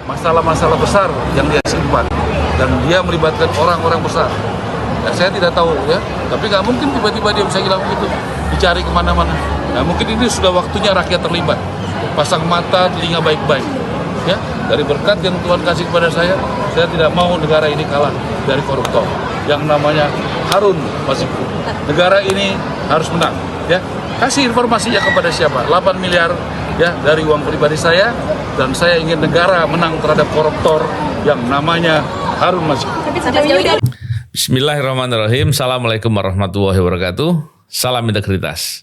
masalah-masalah besar yang dia simpan dan dia melibatkan orang-orang besar. Ya, saya tidak tahu ya, tapi nggak mungkin tiba-tiba dia bisa hilang begitu, dicari kemana-mana. Nah, mungkin ini sudah waktunya rakyat terlibat, pasang mata, telinga baik-baik. Ya, dari berkat yang Tuhan kasih kepada saya tidak mau negara ini kalah dari koruptor. Yang namanya Harun Masiku. Negara ini harus menang. Ya, kasih informasinya kepada siapa? 8 miliar ya dari uang pribadi saya, dan saya ingin negara menang terhadap koruptor yang namanya Harun Masiku. Bismillahirrahmanirrahim. Assalamualaikum warahmatullahi wabarakatuh. Salam integritas.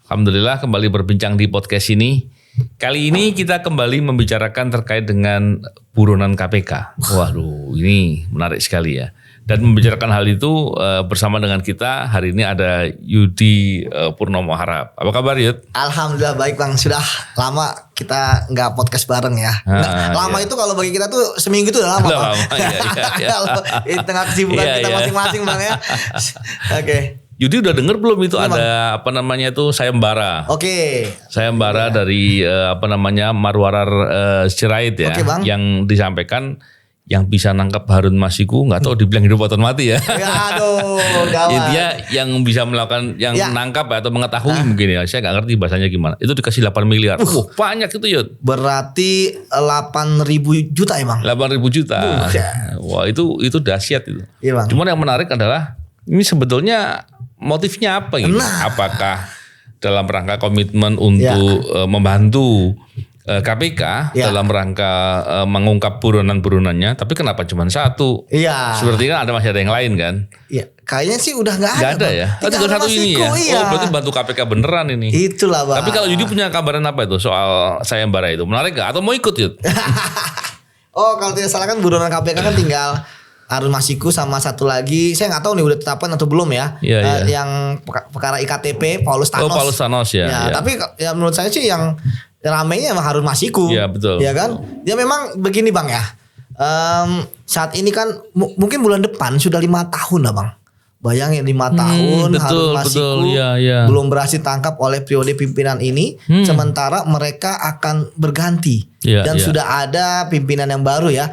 Alhamdulillah kembali berbincang di podcast ini. Kali ini kita kembali membicarakan terkait dengan buronan KPK. Waduh, ini menarik sekali ya. Dan membicarakan hal itu bersama dengan kita hari ini ada Yudi Purnomo Harap. Apa kabar Yud? Alhamdulillah baik Bang. Sudah lama kita nggak podcast bareng ya. Lama iya. Itu kalau bagi kita tuh seminggu itu udah lama. Bang. Iya. Kalau di tengah kesibukan kita masing-masing Bang ya. Oke. Yudi udah denger belum itu Iya, ada apa namanya itu sayembara? Oke. Sayembara dari Marwarar Sirait ya, Oke, Bang. yang disampaikan yang bisa nangkap Harun Masiku, nggak tahu dibilang hidup atau mati ya. Ya aduh, gawat. Intinya yang bisa melakukan, yang nangkap atau mengetahui mungkin ya, saya nggak ngerti bahasanya gimana. Itu dikasih 8 miliar. Banyak itu Yud. Berarti 8.000 juta ya Bang? 8.000 juta. Wah itu dahsyat itu. Iya Bang. Cuman yang menarik adalah ini sebetulnya motifnya apa gitu? Apakah dalam rangka komitmen untuk membantu KPK dalam rangka mengungkap buronan-buronannya, tapi kenapa cuma satu? Iya. Seperti kan masih ada yang lain kan? Iya. Kayaknya sih udah nggak ada. Nggak ada ya? Tinggal satu ini ya? Iya. Oh berarti bantu KPK beneran ini. Itulah Bang. Tapi kalau Yudi punya kabaran apa itu soal sayembara itu? Menarik gak? Atau mau ikut Yud? Oh kalau tidak salah kan buronan KPK kan tinggal Harun Masiku sama satu lagi, saya nggak tahu nih udah tetapkan atau belum ya. Iya. Yang perkara IKTP Paulus Thanos. Oh Paulus Thanos ya. Tapi ya menurut saya sih yang ramainya emang Harun Masiku. Iya betul. Ya kan? Ya memang begini Bang ya. Saat ini kan mungkin bulan depan sudah 5 tahun lah Bang. Bayangin 5 tahun Harun Masiku belum berhasil tangkap oleh periode pimpinan ini. Sementara mereka akan berganti. Dan sudah ada pimpinan yang baru ya.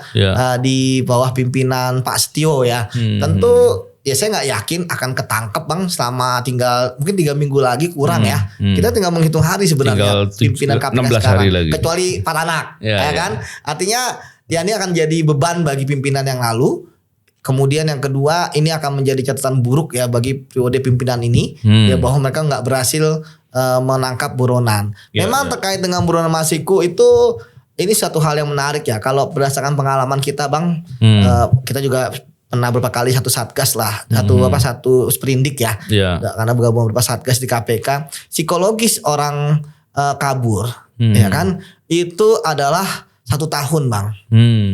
Di bawah pimpinan Pak Setio ya. Tentu ya saya nggak yakin akan ketangkep Bang selama tinggal mungkin 3 minggu lagi kurang ya. Kita tinggal menghitung hari sebenarnya pimpinan KPK 16 sekarang. hari lagi. Kecuali Pak Anak ya kan. Artinya ya ini akan jadi beban bagi pimpinan yang lalu. Kemudian yang kedua ini akan menjadi catatan buruk ya bagi periode pimpinan ini ya bahwa mereka nggak berhasil menangkap buronan. Memang terkait dengan buronan Masiku itu ini satu hal yang menarik ya. Kalau berdasarkan pengalaman kita Bang, kita juga pernah beberapa kali satu satgas lah, satu sprindik ya. Karena bergabung beberapa satgas di KPK, psikologis orang kabur, ya kan? Itu adalah 1 tahun Bang.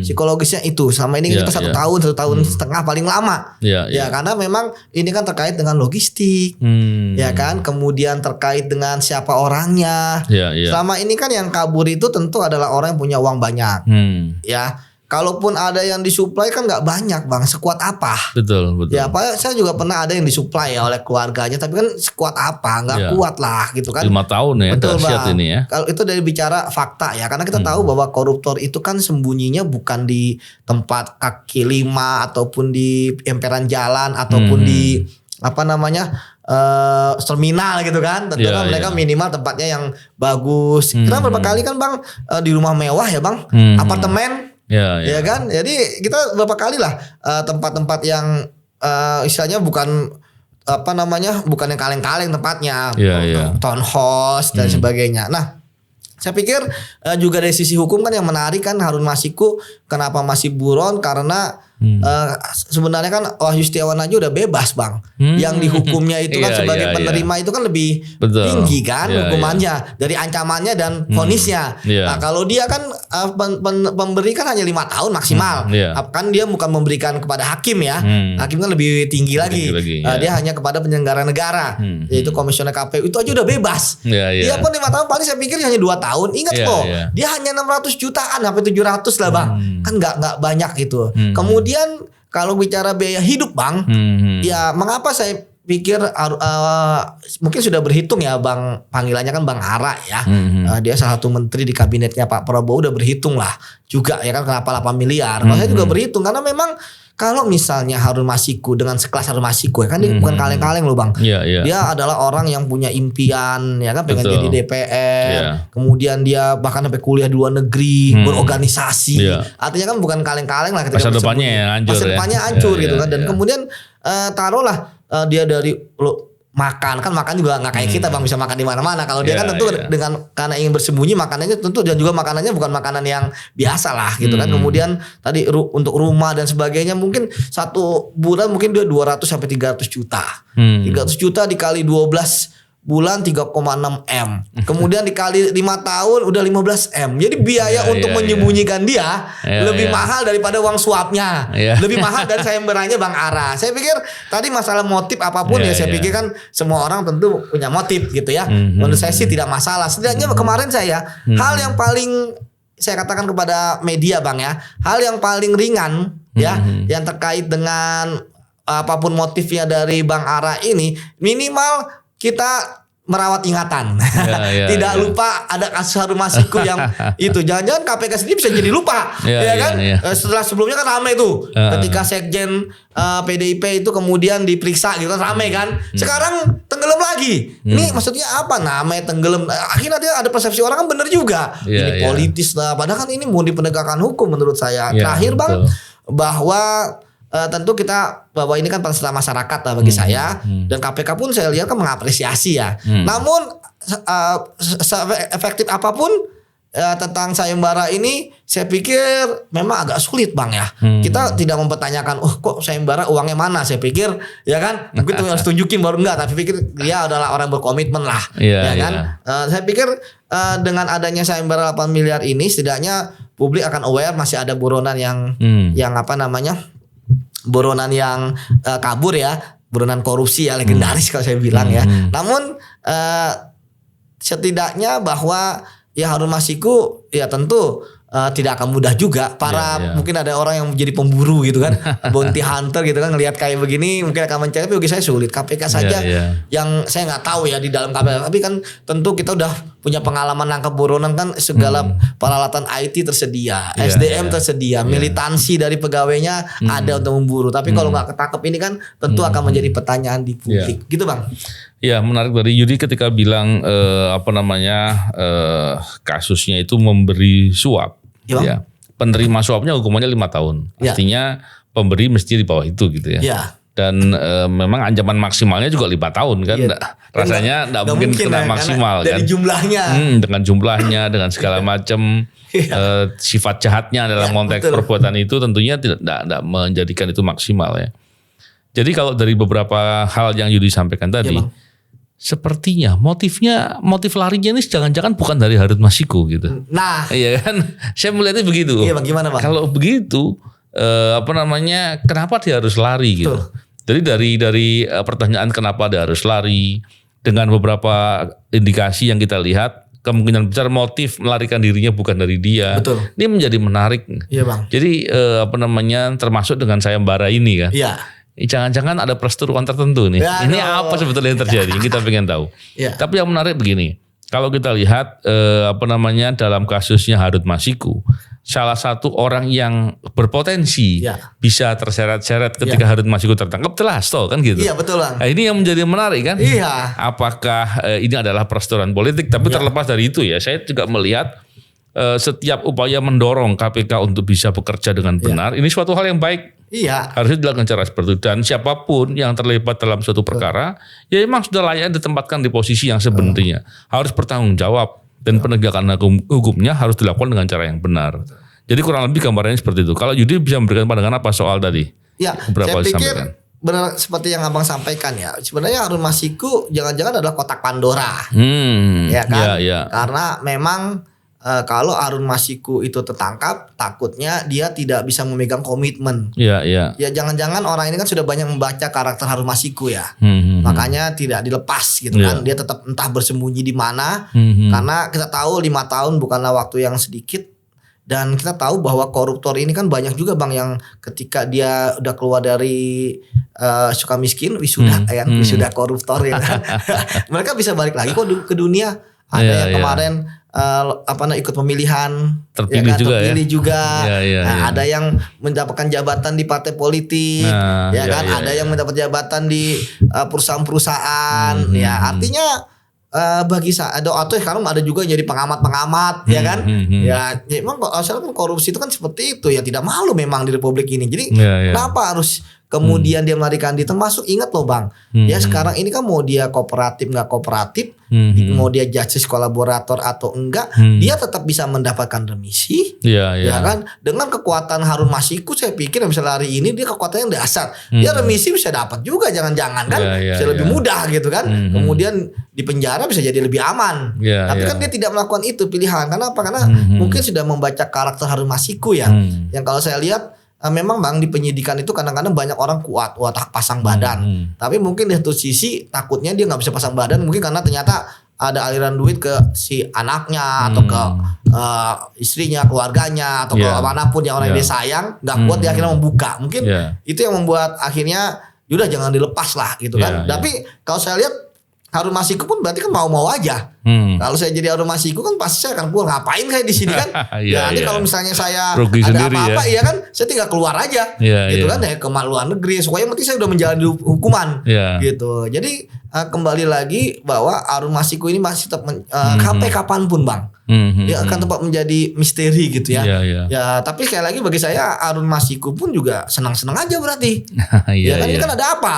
Psikologisnya itu sama ini kita 1 tahun setengah paling lama. Ya karena memang ini kan terkait dengan logistik, ya kan. Kemudian terkait dengan siapa orangnya. Selama ini kan yang kabur itu tentu adalah orang yang punya uang banyak. Ya. Kalaupun ada yang disuplai kan nggak banyak Bang, sekuat apa? Betul. Ya Pak, saya juga pernah ada yang disuplai ya oleh keluarganya, tapi kan sekuat apa? Nggak kuat lah gitu kan. 5 tahun ya, betul Bang. Ini ya. Kalau itu dari bicara fakta ya, karena kita tahu bahwa koruptor itu kan sembunyinya bukan di tempat kaki 5 ataupun di emperan jalan ataupun di terminal gitu kan. Tentu kan mereka minimal tempatnya yang bagus. Kita beberapa kali kan Bang di rumah mewah ya Bang, apartemen. Ya kan, jadi kita beberapa kali lah tempat-tempat yang istilahnya bukan bukan yang kaleng-kaleng tempatnya, townhouse dan sebagainya. Nah, saya pikir juga dari sisi hukum kan yang menarik kan Harun Masiku kenapa masih buron karena sebenarnya kan Wahyu Setiawan aja udah bebas Bang. Yang dihukumnya itu kan sebagai penerima itu kan lebih tinggi kan hukumannya dari ancamannya dan vonisnya. Nah kalau dia kan pemberi kan hanya 5 tahun maksimal. Kan dia bukan memberikan kepada hakim ya. Hakim kan lebih tinggi lagi. Dia hanya kepada penyelenggara negara, yaitu komisioner KPU itu aja udah bebas. Dia pun 5 tahun paling saya pikir hanya 2 tahun. Ingat kok dia hanya 600 jutaan sampai 700 lah Bang. Kan nggak banyak itu. Kemudian kalau bicara biaya hidup Bang, ya mengapa saya pikir mungkin sudah berhitung ya Bang, panggilannya kan Bang Ara ya. Dia salah satu menteri di kabinetnya Pak Prabowo, udah berhitung lah juga ya kan kenapa 8 miliar. Saya juga berhitung karena memang kalau misalnya Harun Masiku dengan sekelas Harun Masiku ya kan dia bukan kaleng-kaleng loh Bang. Dia adalah orang yang punya impian ya kan pengen jadi DPR. Kemudian dia bahkan sampai kuliah di luar negeri, berorganisasi. Artinya kan bukan kaleng-kaleng lah ketika masa depannya hancur gitu kan. Dan kemudian taruhlah dia dari makan juga nggak kayak kita Bang bisa makan di mana-mana. Kalau dia kan tentu karena ingin bersembunyi makanannya tentu, dan juga makanannya bukan makanan yang biasa lah gitu kan. Kemudian tadi untuk rumah dan sebagainya mungkin satu bulan mungkin dia 200 sampai 300 juta. 300 juta dikali 12 bulan 3,6 M. Kemudian dikali 5 tahun udah 15 M. Jadi biaya untuk menyembunyikan dia lebih mahal daripada uang suapnya. Lebih mahal dari sayembaranya Bang Ara. Saya pikir tadi masalah motif apapun saya pikir kan semua orang tentu punya motif gitu ya. Menurut saya sih tidak masalah. Setidaknya kemarin hal yang paling saya katakan kepada media Bang ya, hal yang paling ringan ya yang terkait dengan apapun motifnya dari Bang Ara ini, minimal kita merawat ingatan. Tidak lupa ada kasus Harun Masiku yang itu. Jangan-jangan KPK sendiri bisa jadi lupa. Kan? Setelah sebelumnya kan ramai tuh. Ketika Sekjen PDIP itu kemudian diperiksa gitu kan ramai kan. Sekarang tenggelam lagi. Ini maksudnya apa? Namanya tenggelam. Akhirnya ada persepsi orang kan benar juga. Ini politis lah. Padahal kan ini murni penegakan hukum menurut saya. Terakhir Bang, bahwa tentu kita bahwa ini kan peserta masyarakat lah bagi saya, dan KPK pun saya lihat kan mengapresiasi ya. Namun efektif apapun tentang sayembara ini, saya pikir memang agak sulit Bang ya. Kita tidak mempertanyakan, kok sayembara uangnya mana? Saya pikir ya kan, mungkin harus tunjukin baru enggak. Tapi pikir dia adalah orang berkomitmen lah, ya kan. Saya pikir dengan adanya sayembara 8 miliar ini, setidaknya publik akan aware masih ada buronan yang buronan yang kabur ya, buronan korupsi ya legendaris kalau saya bilang ya. Namun setidaknya bahwa ya Harun Masiku ya tentu tidak akan mudah juga mungkin ada orang yang menjadi pemburu gitu kan, bounty hunter gitu kan, ngelihat kayak begini mungkin akan mencari, tapi bagi saya sulit. KPK saja yang saya nggak tahu ya di dalam KPK, tapi kan tentu kita udah punya pengalaman nangkep buronan kan, segala peralatan IT tersedia, SDM tersedia, militansi dari pegawainya ada untuk memburu. Tapi kalau nggak ketangkep ini kan tentu akan menjadi pertanyaan di publik, gitu Bang. Ya, menarik dari Yudi ketika bilang kasusnya itu memberi suap. Ya, penerima suapnya hukumannya 5 tahun. Artinya pemberi mesti di bawah itu gitu ya. Dan memang ancaman maksimalnya juga 5 tahun kan. Rasanya enggak mungkin kena maksimal kan. Dari jumlahnya. Dengan jumlahnya, dengan segala macam sifat jahatnya dalam konteks perbuatan itu tentunya tidak menjadikan itu maksimal ya. Jadi kalau dari beberapa hal yang Yudi sampaikan tadi, sepertinya motif larinya ini jangan-jangan bukan dari Harun Masiku gitu. Nah, iya kan? Saya melihatnya begitu. Iya, bagaimana Bang? Kalau begitu, kenapa dia harus lari gitu? Jadi dari pertanyaan kenapa dia harus lari, dengan beberapa indikasi yang kita lihat, kemungkinan besar motif melarikan dirinya bukan dari dia. Betul. Ini menjadi menarik. Iya Bang. Jadi termasuk dengan sayembara ini kan. Iya. Jangan-jangan ada perseteruan tertentu nih. Ya, ini apa sebetulnya yang terjadi? Kita pengen tahu. Tapi yang menarik begini, kalau kita lihat dalam kasusnya Harun Masiku, salah satu orang yang berpotensi bisa terseret-seret ketika Harun Masiku tertangkap telah Hasto kan gitu. Iya betul Bang. Nah, ini yang menjadi menarik kan? Iya. Apakah ini adalah perseteruan politik? Tapi terlepas dari itu ya, saya juga melihat setiap upaya mendorong KPK untuk bisa bekerja dengan benar, ini suatu hal yang baik. Iya. Harusnya dilakukan cara seperti itu, dan siapapun yang terlibat dalam suatu perkara, ya memang sudah layak ditempatkan di posisi yang sebenarnya. Harus bertanggung jawab, dan penegakan hukumnya harus dilakukan dengan cara yang benar. Jadi kurang lebih gambarannya seperti itu. Kalau Yudi bisa memberikan pandangan apa soal tadi? Ya, saya pikir benar seperti yang Abang sampaikan ya. Sebenarnya Harun Masiku jangan-jangan adalah kotak Pandora. Ya kan? Karena memang kalau Harun Masiku itu tertangkap, takutnya dia tidak bisa memegang komitmen. Ya jangan-jangan orang ini kan sudah banyak membaca karakter Harun Masiku ya. Makanya tidak dilepas gitu kan. Dia tetap entah bersembunyi di mana. Karena kita tahu 5 tahun bukanlah waktu yang sedikit. Dan kita tahu bahwa koruptor ini kan banyak juga Bang yang ketika dia udah keluar dari Sukamiskin wisuda wisuda koruptor ya kan. Mereka bisa balik lagi kok ke dunia. Ada yang kemarin ikut pemilihan terpilih juga. Ada yang mendapatkan jabatan di partai politik, ada yang mendapat jabatan di perusahaan-perusahaan. Ya artinya bagi saya atau sekarang ada juga jadi pengamat ya kan. Ya memang kan korupsi itu kan seperti itu ya, tidak malu memang di republik ini. Jadi kenapa harus kemudian dia melarikan diri? Termasuk ingat loh Bang, ya sekarang ini kan mau dia kooperatif nggak kooperatif, mau dia justice kolaborator atau enggak, dia tetap bisa mendapatkan remisi, ya kan. Dengan kekuatan Harun Masiku saya pikir yang bisa lari ini dia kekuatannya dasar, dia remisi bisa dapat juga, jangan-jangan kan bisa lebih mudah gitu kan. Kemudian di penjara bisa jadi lebih aman, tapi kan dia tidak melakukan itu pilihan. Karena apa? Karena mungkin sudah membaca karakter Harun Masiku ya, yang kalau saya lihat memang Bang di penyidikan itu kadang-kadang banyak orang kuat, pasang badan. Tapi mungkin di satu sisi takutnya dia nggak bisa pasang badan, mungkin karena ternyata ada aliran duit ke si anaknya atau ke istrinya, keluarganya atau ke manapun yang orang yang dia sayang, nggak kuat dia akhirnya membuka. Mungkin itu yang membuat akhirnya udah jangan dilepas lah gitu kan. Tapi kalau saya lihat Harun Masiku pun berarti kan mau-mau aja. Kalau saya jadi Harun Masiku kan pasti saya akan keluar, ngapain kayak di sini kan? Nanti kalau misalnya saya rugi ada sendiri, apa-apa ya kan, saya tinggal keluar aja, gitu kan ya ke luar negeri. Soalnya penting saya udah menjalani hukuman, gitu. Jadi kembali lagi bahwa Harun Masiku ini masih tetap sampai kapanpun Bang, dia akan tetap menjadi misteri gitu ya. Ya tapi sekali lagi bagi saya Harun Masiku pun juga senang-senang aja berarti. Ya kan ini kan ada apa?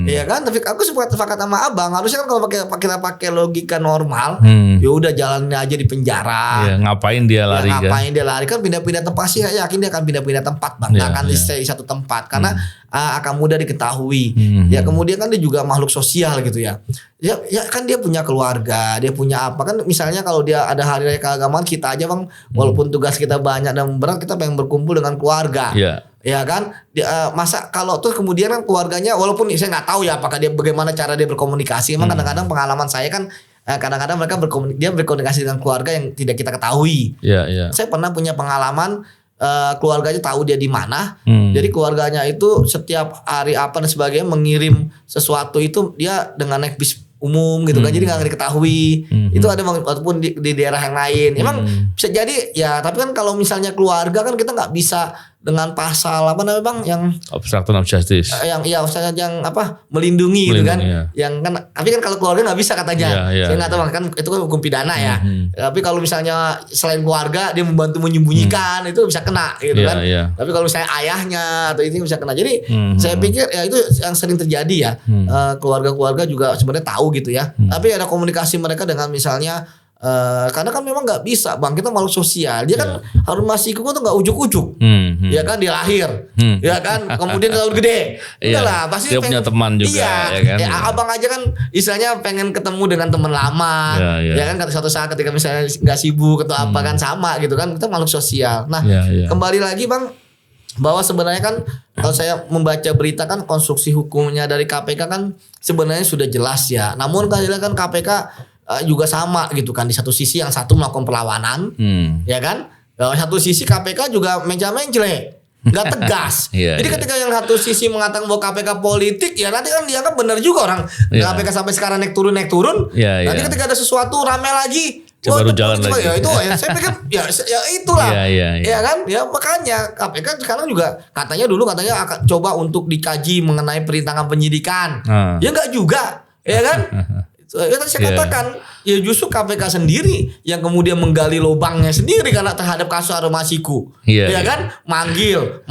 Iya kan, tapi aku sepakat sama Abang, harusnya kan kalau kita pakai logika normal, ya udah jalanin aja di penjara. Ngapain dia lari? Dia lari kan pindah-pindah tempat sih, saya yakin dia akan pindah-pindah tempat Bang, nggak akan stay di satu tempat karena akan mudah diketahui. Ya kemudian kan dia juga makhluk sosial gitu ya. Ya kan dia punya keluarga, dia punya apa kan, misalnya kalau dia ada hari raya keagamaan kita aja Bang, walaupun tugas kita banyak dan berat, kita pengen berkumpul dengan keluarga. Ya kan, masa kalau tuh kemudian kan keluarganya, walaupun saya nggak tahu ya apakah dia bagaimana cara dia berkomunikasi. Emang kadang-kadang pengalaman saya kan kadang-kadang mereka berkomunikasi dengan keluarga yang tidak kita ketahui. Saya pernah punya pengalaman keluarganya tahu dia di mana, jadi keluarganya itu setiap hari apa dan sebagainya mengirim sesuatu itu dia dengan naik bis umum gitu kan, jadi nggak diketahui. Itu ada ataupun di daerah yang lain. Emang bisa jadi ya, tapi kan kalau misalnya keluarga kan kita nggak bisa dengan pasal apa namanya Bang yang obstruction of justice. Yang melindungi gitu kan. Yang kan tapi kan kalau keluarga nggak bisa katanya. Saya nggak tahu kan itu kan hukum pidana ya. Tapi kalau misalnya selain keluarga dia membantu menyembunyikan itu bisa kena gitu kan. Tapi kalau misalnya ayahnya atau ini bisa kena. Jadi saya pikir ya itu yang sering terjadi ya. Keluarga-keluarga juga sebenarnya tahu gitu ya. Tapi ada komunikasi mereka dengan misalnya karena kan memang nggak bisa Bang, kita makhluk sosial. Dia kan Harun Masiku tuh nggak ujuk-ujuk, ya kan dia lahir, ya kan kemudian tahun gede, enggak lah pasti dia punya teman juga, ya kan. Abang aja kan istilahnya pengen ketemu dengan teman lama, ya kan suatu saat ketika misalnya nggak sibuk atau apa kan sama gitu kan, kita makhluk sosial. Nah kembali lagi Bang, bahwa sebenarnya kan kalau saya membaca berita kan konstruksi hukumnya dari KPK kan sebenarnya sudah jelas ya. Namun kan KPK juga sama gitu kan, di satu sisi yang satu melakukan perlawanan, ya kan, satu sisi KPK juga menjele, nggak tegas. Jadi ketika yang satu sisi mengatakan bahwa KPK politik, ya nanti kan dianggap benar juga orang KPK sampai sekarang naik turun. Nanti ketika ada sesuatu rame lagi, baru jalan lagi. Ya itu ya saya pikir ya itulah, ya kan, ya makanya KPK sekarang juga katanya akan coba untuk dikaji mengenai perintangan penyidikan, ya nggak juga, ya kan. Tadi saya katakan ya justru KPK sendiri yang kemudian menggali lubangnya sendiri karena terhadap kasus Harun Masiku, ya kan, manggil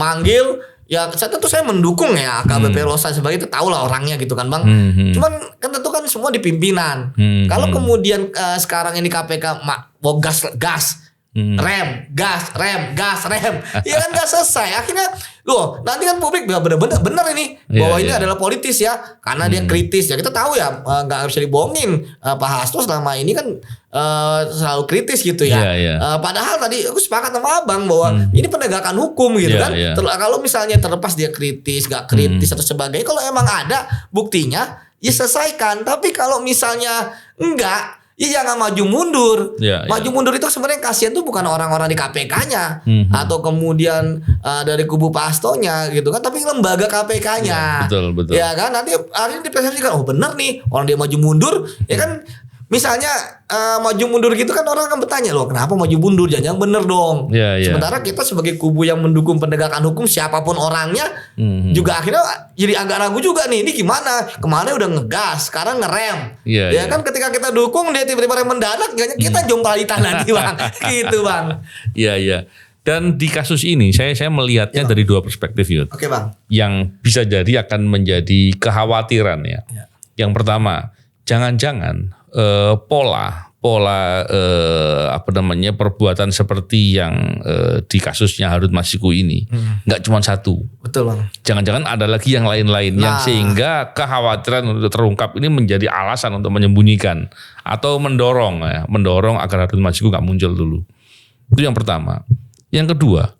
ya tentu saya mendukung ya AKBP Rosa sebagai, tahu lah orangnya gitu kan Bang. Cuman kan tentu kan semua di pimpinan. Kalau kemudian sekarang ini KPK gas rem, ya kan gak selesai. Akhirnya loh nanti kan publik bener ini bahwa ini adalah politis ya, karena dia kritis ya, kita tahu ya, nggak bisa dibohongin Pak Hasto selama ini kan selalu kritis gitu ya. Padahal tadi aku sepakat sama Abang bahwa ini penegakan hukum gitu kan. Kalau misalnya terlepas dia kritis, gak kritis atau sebagainya, kalau emang ada buktinya ya selesaikan. Tapi kalau misalnya enggak, Ya jangan maju mundur. Maju Ya. mundur itu sebenarnya kasihan tuh bukan orang-orang di KPK-nya atau kemudian dari kubu Pak Hastonya gitu kan, tapi lembaga KPK-nya. Ya, betul. Ya kan nanti akhirnya dipersepsikan oh benar nih orang dia maju mundur ya kan. Misalnya maju mundur gitu kan orang akan bertanya loh kenapa maju mundur jangan bener dong. Ya. Sementara kita sebagai kubu yang mendukung penegakan hukum siapapun orangnya juga akhirnya jadi agak ragu juga nih ini gimana kemarin udah ngegas sekarang ngerem. Ya kan ketika kita dukung dia tiba-tiba rem mendadak kita jompalitan nanti bang gitu bang. Iya. Dan di kasus ini saya melihatnya dari dua perspektif Yud. Oke bang. Yang bisa jadi akan menjadi kekhawatiran ya. Yang pertama jangan-jangan pola perbuatan seperti yang di kasusnya Harun Masiku ini nggak cuma satu. Betul bang. Jangan-jangan ada lagi yang lain-lain yang sehingga kekhawatiran untuk terungkap ini menjadi alasan untuk menyembunyikan atau mendorong agar Harun Masiku nggak muncul dulu. Itu yang pertama. Yang kedua,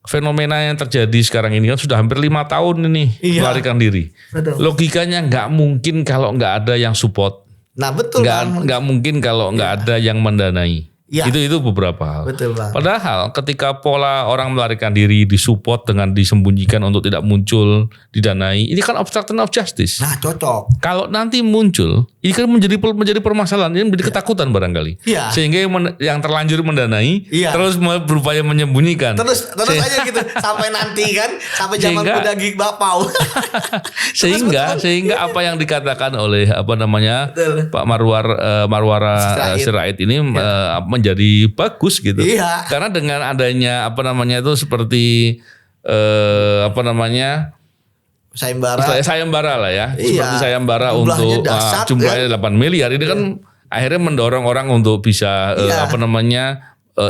fenomena yang terjadi sekarang ini kan sudah hampir 5 tahun ini melarikan diri. Betul. Logikanya nggak mungkin kalau nggak ada yang support. Nah betul bang. Nggak mungkin kalau nggak ada yang mendanai. Itu beberapa hal. Betul bang. Padahal ketika pola orang melarikan diri disupport dengan disembunyikan untuk tidak muncul, didanai, ini kan obstruction of justice. Nah cocok. Kalau nanti muncul, ini kan menjadi permasalahan, ini menjadi ketakutan barangkali. Sehingga yang terlanjur mendanai, terus berupaya menyembunyikan. Terus aja gitu sampai nanti kan, sampai zaman kuda gig bapau. sehingga apa yang dikatakan oleh Pak Marwara Sirait ini menjadi bagus gitu. Karena dengan adanya itu seperti sayembara lah ya. Seperti sayembara untuk jumlahnya 8 miliar ini kan akhirnya mendorong orang untuk bisa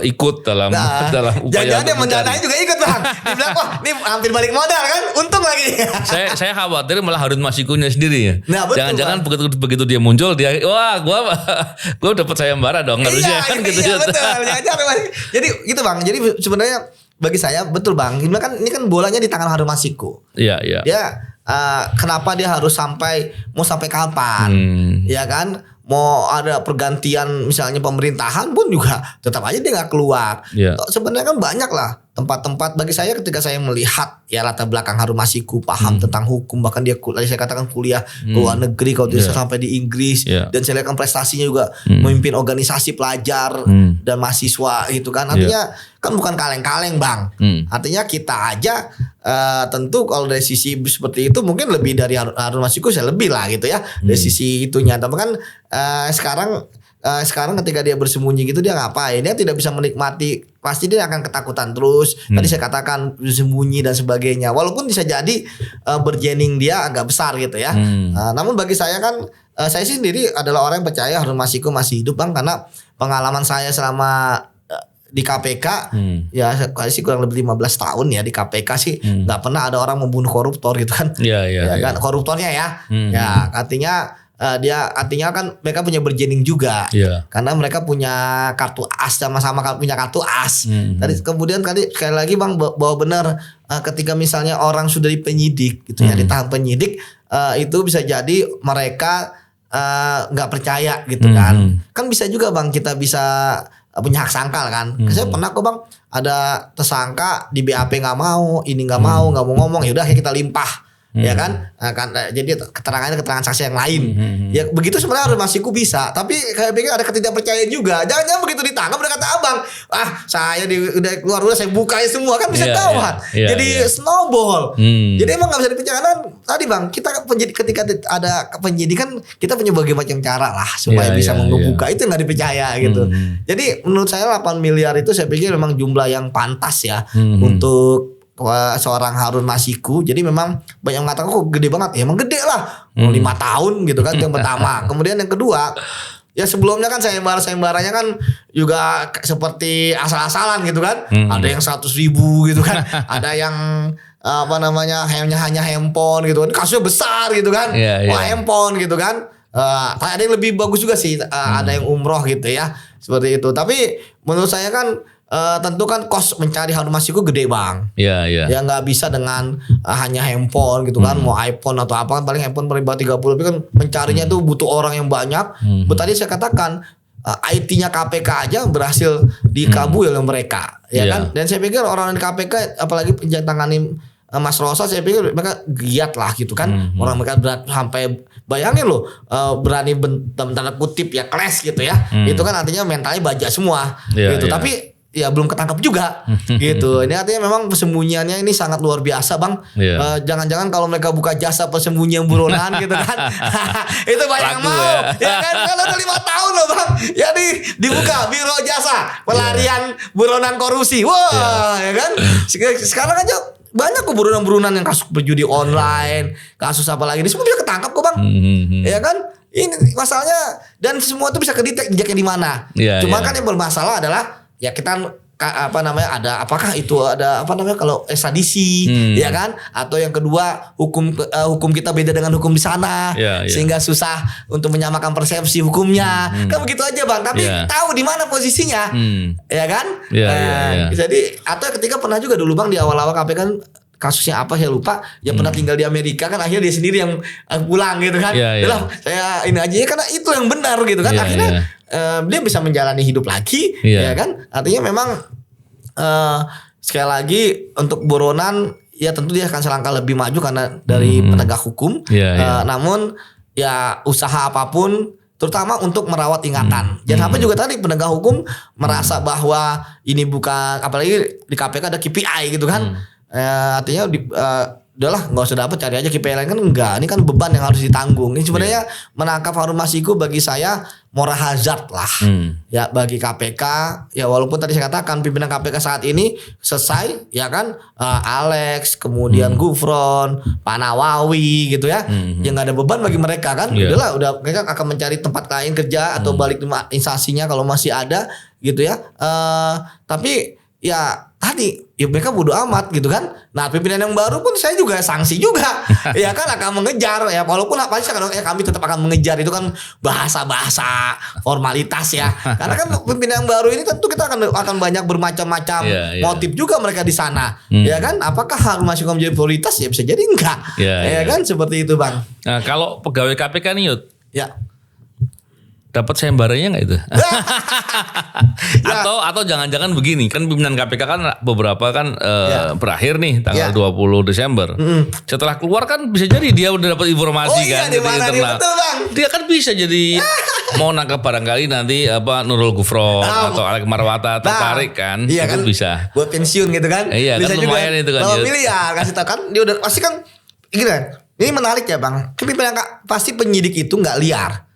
ikut dalam upaya. Jangan-jangan yang mendanai juga ikut bang. Dibilang wah ini hampir balik modal kan, untung lagi. saya khawatir malah Harun Masikunya sendiri ya. Nah, jangan-jangan begitu dia muncul dia gua dapat sayembara dong harusnya kan gitu. Iya betul. Jadi gitu bang. Jadi sebenarnya bagi saya betul bang. Ini kan bolanya di tangan Harun Masiku. Iya. Kenapa dia harus sampai kapan? Ya kan? Mau ada pergantian misalnya pemerintahan pun juga tetap aja dia nggak keluar. Sebenarnya kan banyak lah tempat-tempat bagi saya ketika saya melihat ya latar belakang Harun Masiku paham tentang hukum, bahkan dia tadi saya katakan kuliah ke luar negeri kalau tidak sampai di Inggris, dan saya lihat kan prestasinya juga memimpin organisasi pelajar dan mahasiswa gitu kan. Artinya kan bukan kaleng-kaleng bang. Artinya kita aja tentu kalau dari sisi seperti itu mungkin lebih dari Harun Masiku saya lebih lah gitu ya dari sisi itunya. Tapi kan sekarang ketika dia bersembunyi gitu dia ngapain? Dia tidak bisa menikmati, pasti dia akan ketakutan terus. Tadi saya katakan bersembunyi dan sebagainya. Walaupun bisa jadi bergening dia agak besar gitu ya. Namun bagi saya kan saya sendiri adalah orang yang percaya Harun Masiku masih hidup bang, karena pengalaman saya selama di KPK ya sih kurang lebih 15 tahun ya di KPK sih nggak pernah ada orang membunuh koruptor gitu kan. Kan koruptornya ya. Ya artinya kan mereka punya bergening juga. Karena mereka punya kartu as, sama-sama punya kartu as. Kemudian sekali lagi bang bahwa benar ketika misalnya orang sudah di penyidik gitu ya, di tahap penyidik itu bisa jadi mereka nggak percaya gitu kan. Kan bisa juga bang kita bisa punya hak sangkal kan. Saya pernah kok bang ada tersangka di BAP nggak mau, ini nggak mau ngomong, ya udah kita limpah. Ya kan, jadi keterangannya keterangan saksi yang lain. Ya begitu sebenarnya Harun Masiku bisa, tapi kayak pikir ada ketidakpercayaan juga. Jangan begitu ditangkap udah kata abang, saya udah keluar saya bukain semua kan bisa gawat. Jadi snowball. Jadi emang nggak bisa dipercaya. Tadi bang kita ketika ada penyidikan kita punya berbagai macam cara lah supaya bisa membuka itu nggak dipercaya gitu. Jadi menurut saya 8 miliar itu saya pikir memang jumlah yang pantas ya untuk seorang Harun Masiku. Jadi memang banyak mengatakan kok gede banget. Ya emang gede lah. 5 tahun gitu kan yang pertama. Kemudian yang kedua, ya sebelumnya kan sayembaranya kan juga seperti asal-asalan gitu kan. Ada yang 100.000 gitu kan. Ada yang hanya handphone gitu kan. Kasusnya besar gitu kan. Handphone gitu kan. Ada yang lebih bagus juga sih. Ada yang umroh gitu ya. Seperti itu. Tapi menurut saya kan tentu kan cost mencari Harun Masiku gede bang. Iya. Ya nggak bisa dengan hanya handphone gitu kan, mau iPhone atau apa kan paling handphone beribadah 30, tapi kan mencarinya itu butuh orang yang banyak. Tadi saya katakan IT-nya KPK aja berhasil dikabul oleh mereka, ya kan. Dan saya pikir orang di KPK apalagi penjatangani Mas Rosa, saya pikir mereka giat lah gitu kan. Orang mereka berat sampai bayangin loh berani tanda kutip ya clash gitu ya. Itu kan artinya mentalnya baja semua gitu. Tapi ya belum ketangkap juga gitu. Ini artinya memang persembunyiannya ini sangat luar biasa bang. Jangan-jangan kalau mereka buka jasa persembunyian buronan gitu kan. Itu banyak yang mau ya kan. Kalau udah 5 tahun loh bang, ya dibuka biro jasa pelarian buronan korupsi. Wah ya kan. Sekarang aja banyak kok buronan-buronan yang kasus berjudi online, kasus apa lagi, ini semua bisa ketangkap kok bang. Ya kan. Ini masalahnya, dan semua itu bisa kedetek jejaknya di mana. Cuma kan yang bermasalah adalah ya kita ada apakah itu ada kalau ekstradisi ya kan, atau yang kedua hukum kita beda dengan hukum di sana sehingga susah untuk menyamakan persepsi hukumnya kan begitu aja bang, tapi tahu di mana posisinya ya kan. Jadi atau ketika pernah juga dulu bang di awal-awal KPK kan kasusnya apa saya lupa, yang pernah tinggal di Amerika kan akhirnya dia sendiri yang pulang gitu kan. Saya ini aja karena itu yang benar gitu kan. Akhirnya dia bisa menjalani hidup lagi ya kan. Artinya memang sekali lagi untuk buronan ya tentu dia akan selangkah lebih maju karena dari penegak hukum. Namun ya usaha apapun terutama untuk merawat ingatan. Jangan sampai juga tadi penegak hukum merasa bahwa ini bukan, apalagi di KPK ada KPI gitu kan. Artinya udahlah nggak usah dapat, cari aja KPI lain kan enggak. Ini kan beban yang harus ditanggung. Ini sebenarnya menangkap Harun Masiku bagi saya moral hazard lah ya bagi KPK. Ya walaupun tadi saya katakan pimpinan KPK saat ini selesai ya kan, Alex, kemudian Gufron, Pak Nawawi gitu ya, yang nggak ada beban bagi mereka kan. Udahlah, udah mereka akan mencari tempat lain kerja atau balik instansinya kalau masih ada gitu ya. Tapi ya tadi ya mereka bodo amat gitu kan. Nah pimpinan yang baru pun saya juga sanksi juga ya kan, akan mengejar ya, walaupun apa sih ya kami tetap akan mengejar, itu kan bahasa-bahasa formalitas ya. Karena kan pimpinan yang baru ini tentu kita akan banyak bermacam-macam motif juga mereka di sana ya kan. Apakah Harun Masiku menjadi prioritas? Ya bisa jadi enggak ya kan, seperti itu bang. Nah kalau pegawai KPK nih Yud dapat sayembaranya nggak itu? Atau jangan-jangan begini, kan pimpinan KPK kan beberapa kan berakhir nih tanggal 20 Desember. Setelah keluar kan bisa jadi dia udah dapat informasi kan dari internal. Dia kan bisa jadi mau nangkap barangkali nanti Nurul Gufron atau Alex Marwata tertarik kan. Itu kan bisa. Buat pensiun gitu kan. Iya bisa kan lumayan juga. Itu kan. Kalau pilih ya kasih tahu kan, dia udah pasti kan gini kan. Ini menarik ya bang. Pimpinan pasti penyidik itu nggak liar.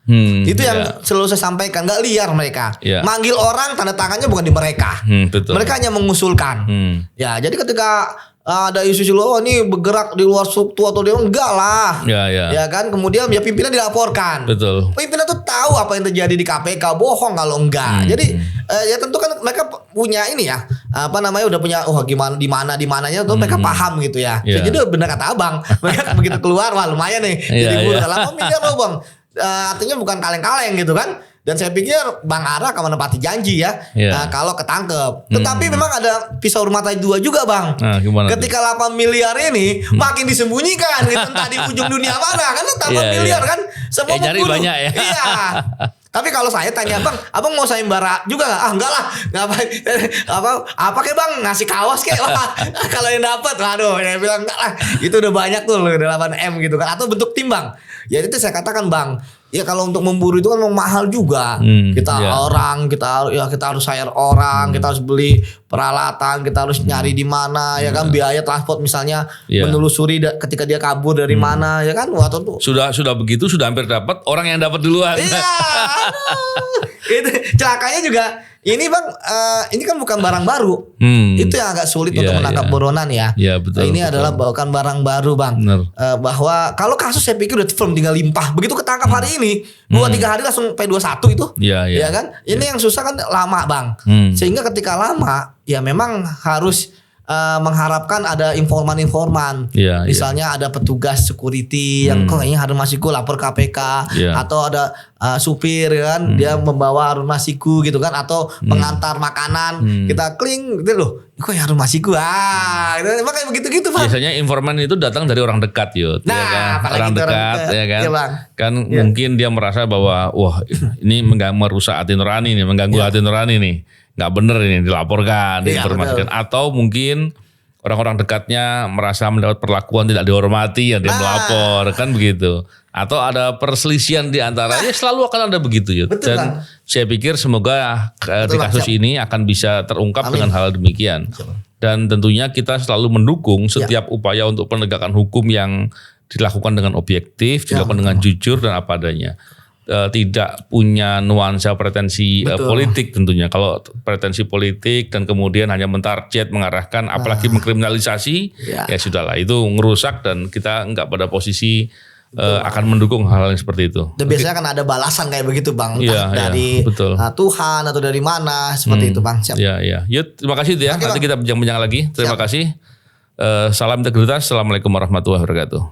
Itu yang selalu saya sampaikan, nggak liar mereka. Manggil orang tanda tangannya bukan di mereka. Mereka hanya mengusulkan. Ya jadi ketika ada isu-isu ini bergerak di luar struktur atau dia enggak lah. Ya kan, kemudian ya pimpinan dilaporkan. Pimpinan tuh tahu apa yang terjadi di KPK, bohong kalau enggak. Jadi ya tentu kan mereka punya ini ya, udah punya gimana di mananya tuh mereka paham gitu ya. Jadi benar kata abang, mereka begitu keluar wah lumayan nih. Jadi gue dalam miliar loh bang. Artinya bukan kaleng-kaleng gitu kan. Dan saya pikir Bang Ara akan menepati janji ya kalau ketangkep. Tetapi memang ada pisau rumah tadi dua juga bang. Ketika 8 miliar ini makin disembunyikan gitu, entah di ujung dunia mana kan, 8 miliar kan semua nyari banyak ya. Iya. Tapi kalau saya tanya bang, abang mau sayembara juga nggak? Enggak lah, ngapain? Apa kayak bang ngasih kaos kayak? Kalau yang dapat, waduh, saya bilang enggak lah. Itu udah banyak tuh, udah 8M gitu kan? Atau bentuk timbang. Ya itu saya katakan bang. Ya kalau untuk memburu itu kan mahal juga. Kita harus hire orang, kita harus beli peralatan, kita harus nyari di mana, ya kan, biaya transport misalnya, menelusuri ketika dia kabur dari mana, ya kan, waktu itu. Sudah begitu, sudah hampir dapat, orang yang dapat duluan. Iya. Itu celakanya juga. Ini bang, ini kan bukan barang baru. Itu yang agak sulit untuk menangkap buronan ya. Betul, ini adalah bukan barang baru bang. Bahwa kalau kasus saya pikir udah firm tinggal limpah. Begitu ketangkap hari ini, 2-3 hari langsung P21 itu. Ya kan? Ini yang susah kan lama bang. Sehingga ketika lama, ya memang harus mengharapkan ada informan-informan. Misalnya ada petugas security yang kok kayaknya Harun Masiku lapor KPK atau ada supir kan dia membawa Harun Masiku gitu kan atau pengantar makanan kita kling gitu loh. Kok Harun Masiku gitu. Makanya begitu-gitu Pak. Biasanya informan itu datang dari orang dekat Yud. Nah, ya kan? Orang dekat ya kan. Ya, Bang. Kan mungkin dia merasa bahwa wah ini merusak hati nurani nih, mengganggu hati nurani nih. Nggak bener ini dilaporkan, diinformasikan. Atau mungkin orang-orang dekatnya merasa mendapat perlakuan tidak dihormati yang dia melapor kan begitu. Atau ada perselisihan di antaranya selalu akan ada begitu ya. Dan saya pikir semoga di kasus ini akan bisa terungkap dengan hal demikian. Dan tentunya kita selalu mendukung setiap upaya untuk penegakan hukum yang dilakukan dengan objektif, dilakukan dengan jujur dan apa adanya. Tidak punya nuansa pretensi politik tentunya. Kalau pretensi politik dan kemudian hanya mentarget, mengarahkan, apalagi mengkriminalisasi, ya sudahlah itu ngerusak dan kita enggak pada posisi akan mendukung hal yang seperti itu. Dan biasanya kan ada balasan kayak begitu Bang, dari Tuhan atau dari mana seperti itu Bang. Siap. Ya. Yud, terima kasih ya. Nanti kita bincang-bincang lagi. Terima kasih. Salam integritas. Assalamualaikum warahmatullahi wabarakatuh.